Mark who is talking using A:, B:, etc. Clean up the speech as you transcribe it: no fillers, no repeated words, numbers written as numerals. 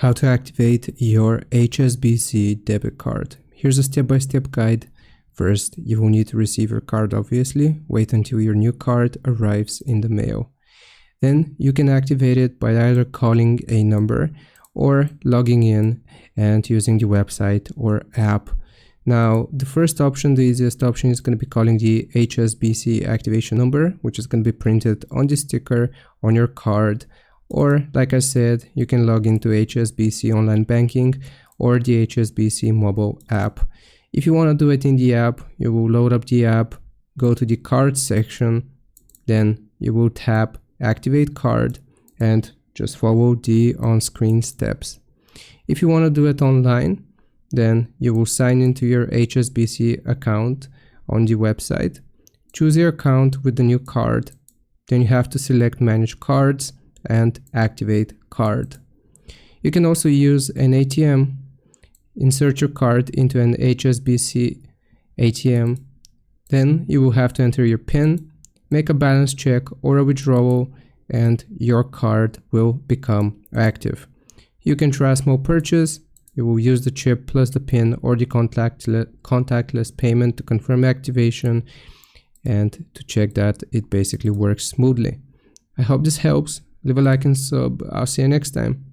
A: How to activate your HSBC debit card. Here's a step-by-step guide. First, you will need to receive your card, obviously. Wait until your new card arrives in the mail. Then you can activate it by either calling a number or logging in and using the website or app. Now, the first option, the easiest option, is going to be calling the HSBC activation number, which is going to be printed on the sticker on your card. Or, like I said, you can log into HSBC online banking or the HSBC mobile app. If you want to do it in the app, you will load up the app, go to the card section, then you will tap activate card and just follow the on-screen steps. If you want to do it online, then you will sign into your HSBC account on the website, choose your account with the new card, then you have to select manage cards and activate card. You can also use an ATM. Insert your card into an HSBC ATM. Then you will have to enter your PIN, make a balance check or a withdrawal, and your card will become active. You can try a small purchase. You will use the chip plus the PIN or the contactless payment to confirm activation and to check that it basically works smoothly. I hope this helps. Leave a like and sub. I'll see you next time.